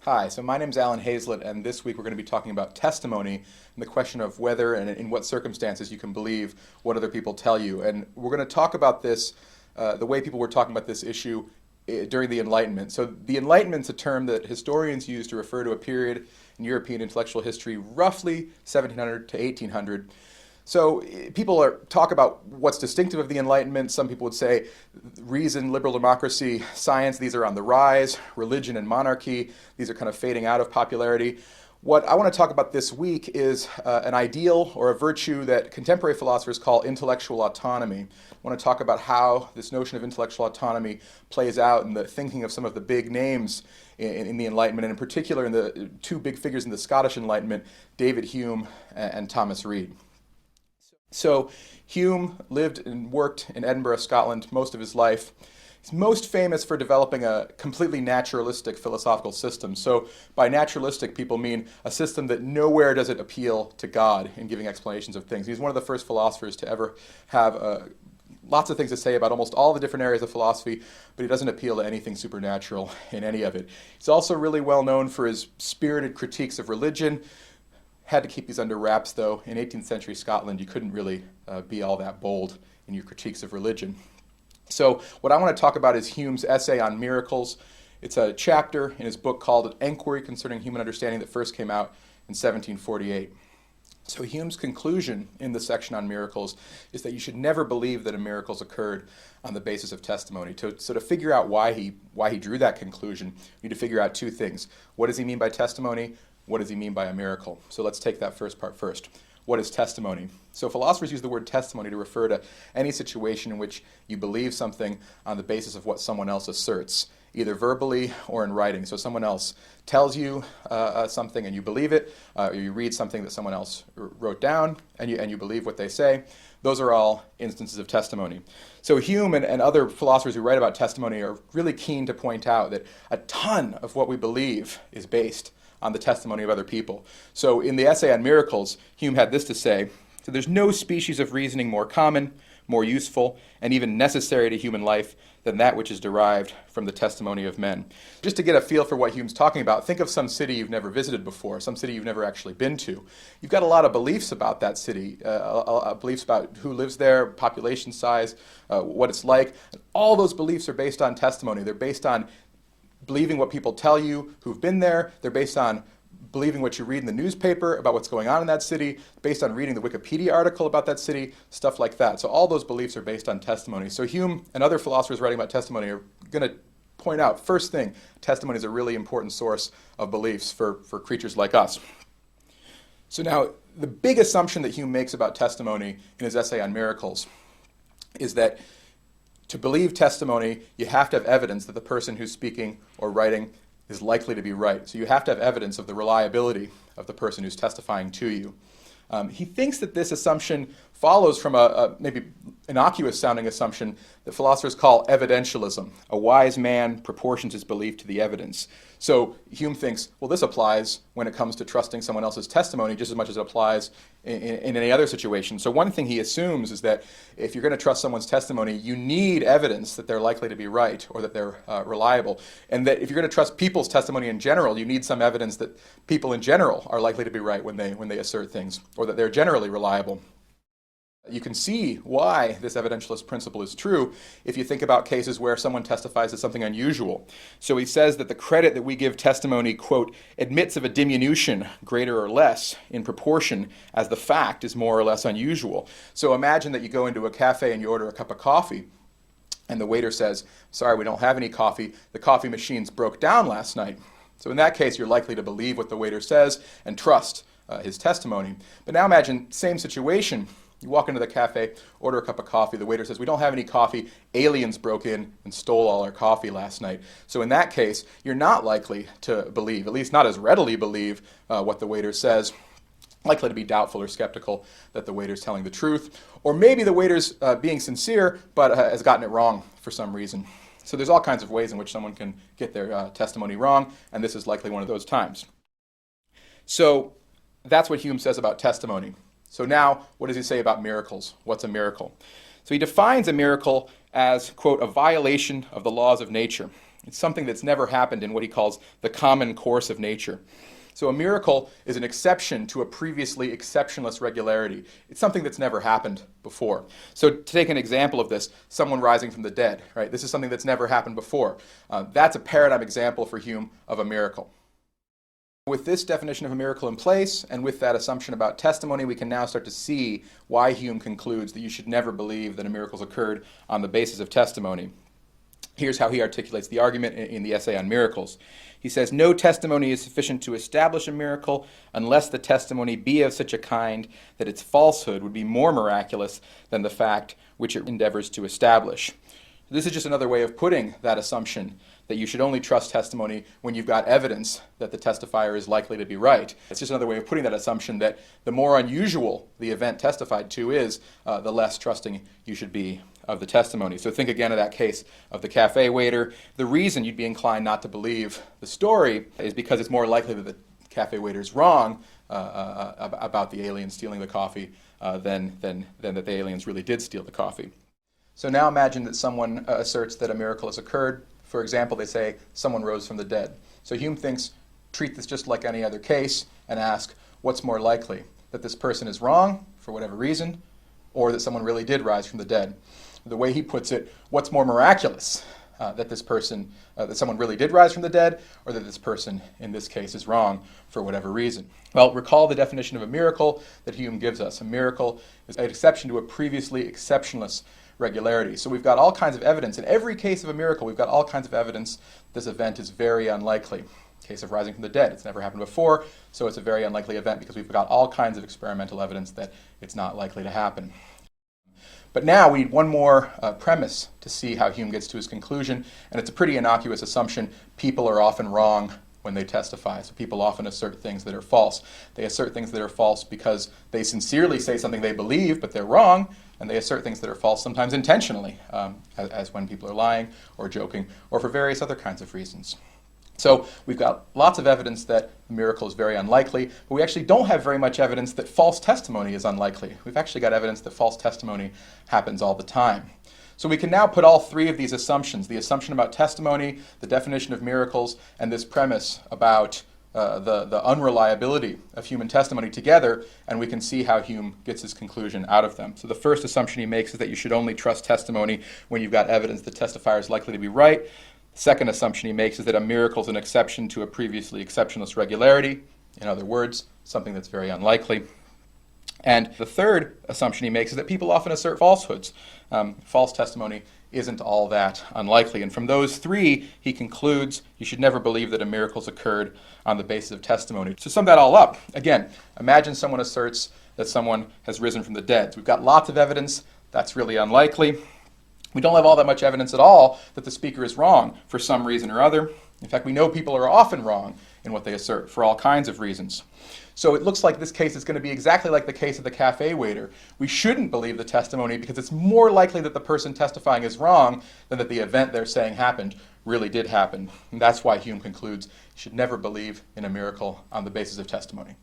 Hi, so my name's Alan Hazlett, and this week we're going to be talking about testimony and the question of whether and in what circumstances you can believe what other people tell you. And we're going to talk about this, the way people were talking about this issue during the Enlightenment. So the Enlightenment's a term that historians use to refer to a period in European intellectual history roughly 1700 to 1800. So people talk about what's distinctive of the Enlightenment. Some people would say reason, liberal democracy, science, these are on the rise. Religion and monarchy, these are kind of fading out of popularity. What I want to talk about this week is an ideal or a virtue that contemporary philosophers call intellectual autonomy. I want to talk about how this notion of intellectual autonomy plays out in the thinking of some of the big names in the Enlightenment, and in particular in the two big figures in the Scottish Enlightenment, David Hume and Thomas Reid. So Hume lived and worked in Edinburgh, Scotland, most of his life. He's most famous for developing a completely naturalistic philosophical system. So by naturalistic, people mean a system that nowhere does it appeal to God in giving explanations of things. He's one of the first philosophers to ever have lots of things to say about almost all the different areas of philosophy, but he doesn't appeal to anything supernatural in any of it. He's also really well known for his spirited critiques of religion. Had to keep these under wraps, though. In 18th century Scotland, you couldn't really be all that bold in your critiques of religion. So what I want to talk about is Hume's essay on miracles. It's a chapter in his book called An Enquiry Concerning Human Understanding that first came out in 1748. So Hume's conclusion in the section on miracles is that you should never believe that a miracle's occurred on the basis of testimony. So to figure out why he drew that conclusion, you need to figure out two things. What does he mean by testimony? What does he mean by a miracle? So let's take that first part first. What is testimony? So philosophers use the word testimony to refer to any situation in which you believe something on the basis of what someone else asserts, either verbally or in writing. So someone else tells you something and you believe it, or you read something that someone else wrote down and you believe what they say. Those are all instances of testimony. So Hume and other philosophers who write about testimony are really keen to point out that a ton of what we believe is based on the testimony of other people. So in the essay on miracles, Hume had this to say: so there's no species of reasoning more common, more useful, and even necessary to human life than that which is derived from the testimony of men. Just to get a feel for what Hume's talking about, think of some city you've never visited before, some city you've never actually been to. You've got a lot of beliefs about that city, beliefs about who lives there, population size, what it's like. And all those beliefs are based on testimony. They're based on believing what people tell you who've been there. They're based on believing what you read in the newspaper about what's going on in that city, based on reading the Wikipedia article about that city, stuff like that. So all those beliefs are based on testimony. So Hume and other philosophers writing about testimony are going to point out, first thing, testimony is a really important source of beliefs for creatures like us. So now, the big assumption that Hume makes about testimony in his essay on miracles is that to believe testimony, you have to have evidence that the person who's speaking or writing is likely to be right. So you have to have evidence of the reliability of the person who's testifying to you. He thinks that this assumption follows from a maybe innocuous-sounding assumption that philosophers call evidentialism. A wise man proportions his belief to the evidence. So Hume thinks, well, this applies when it comes to trusting someone else's testimony just as much as it applies in any other situation. So one thing he assumes is that if you're going to trust someone's testimony, you need evidence that they're likely to be right or that they're reliable. And that if you're going to trust people's testimony in general, you need some evidence that people in general are likely to be right when they assert things, or that they're generally reliable. You can see why this evidentialist principle is true if you think about cases where someone testifies to something unusual. So he says that the credit that we give testimony, quote, admits of a diminution, greater or less, in proportion as the fact is more or less unusual. So imagine that you go into a cafe and you order a cup of coffee, and the waiter says, sorry, we don't have any coffee. The coffee machines broke down last night. So in that case, you're likely to believe what the waiter says and trust his testimony. But now imagine, same situation. You walk into the cafe, order a cup of coffee. The waiter says, we don't have any coffee. Aliens broke in and stole all our coffee last night. So in that case, you're not likely to believe, at least not as readily believe, what the waiter says. Likely to be doubtful or skeptical that the waiter's telling the truth. Or maybe the waiter's being sincere, but has gotten it wrong for some reason. So there's all kinds of ways in which someone can get their testimony wrong, and this is likely one of those times. So that's what Hume says about testimony. So now, what does he say about miracles? What's a miracle? So he defines a miracle as, quote, a violation of the laws of nature. It's something that's never happened in what he calls the common course of nature. So a miracle is an exception to a previously exceptionless regularity. It's something that's never happened before. So to take an example of this, someone rising from the dead, right? This is something that's never happened before. That's a paradigm example for Hume of a miracle. With this definition of a miracle in place, and with that assumption about testimony, we can now start to see why Hume concludes that you should never believe that a miracle's occurred on the basis of testimony. Here's how he articulates the argument in the essay on miracles. He says, "No testimony is sufficient to establish a miracle unless the testimony be of such a kind that its falsehood would be more miraculous than the fact which it endeavors to establish." This is just another way of putting that assumption that you should only trust testimony when you've got evidence that the testifier is likely to be right. It's just another way of putting that assumption that the more unusual the event testified to is, the less trusting you should be of the testimony. So think again of that case of the cafe waiter. The reason you'd be inclined not to believe the story is because it's more likely that the cafe waiter is wrong about the aliens stealing the coffee than that the aliens really did steal the coffee. So now imagine that someone asserts that a miracle has occurred. For example, they say someone rose from the dead. So Hume thinks, treat this just like any other case and ask, what's more likely? That this person is wrong for whatever reason, or that someone really did rise from the dead? The way he puts it, what's more miraculous? That someone really did rise from the dead, or that this person, in this case, is wrong for whatever reason? Well, recall the definition of a miracle that Hume gives us. A miracle is an exception to a previously exceptionless regularity. So we've got all kinds of evidence. In every case of a miracle, we've got all kinds of evidence this event is very unlikely. Case of rising from the dead, it's never happened before, so it's a very unlikely event because we've got all kinds of experimental evidence that it's not likely to happen. But now we need one more premise to see how Hume gets to his conclusion, and it's a pretty innocuous assumption. People are often wrong when they testify. So people often assert things that are false. They assert things that are false because they sincerely say something they believe, but they're wrong, and they assert things that are false sometimes intentionally, as when people are lying or joking, or for various other kinds of reasons. So we've got lots of evidence that the miracle is very unlikely, but we actually don't have very much evidence that false testimony is unlikely. We've actually got evidence that false testimony happens all the time. So we can now put all three of these assumptions, the assumption about testimony, the definition of miracles, and this premise about the unreliability of human testimony together, and we can see how Hume gets his conclusion out of them. So the first assumption he makes is that you should only trust testimony when you've got evidence the testifier is likely to be right. The second assumption he makes is that a miracle is an exception to a previously exceptionless regularity. In other words, something that's very unlikely. And the third assumption he makes is that people often assert falsehoods. False testimony isn't all that unlikely. And from those three, he concludes you should never believe that a miracle's occurred on the basis of testimony. To sum that all up, again, imagine someone asserts that someone has risen from the dead. So we've got lots of evidence that's really unlikely. We don't have all that much evidence at all that the speaker is wrong for some reason or other. In fact, we know people are often wrong in what they assert for all kinds of reasons. So it looks like this case is going to be exactly like the case of the cafe waiter. We shouldn't believe the testimony because it's more likely that the person testifying is wrong than that the event they're saying happened really did happen. And that's why Hume concludes you should never believe in a miracle on the basis of testimony.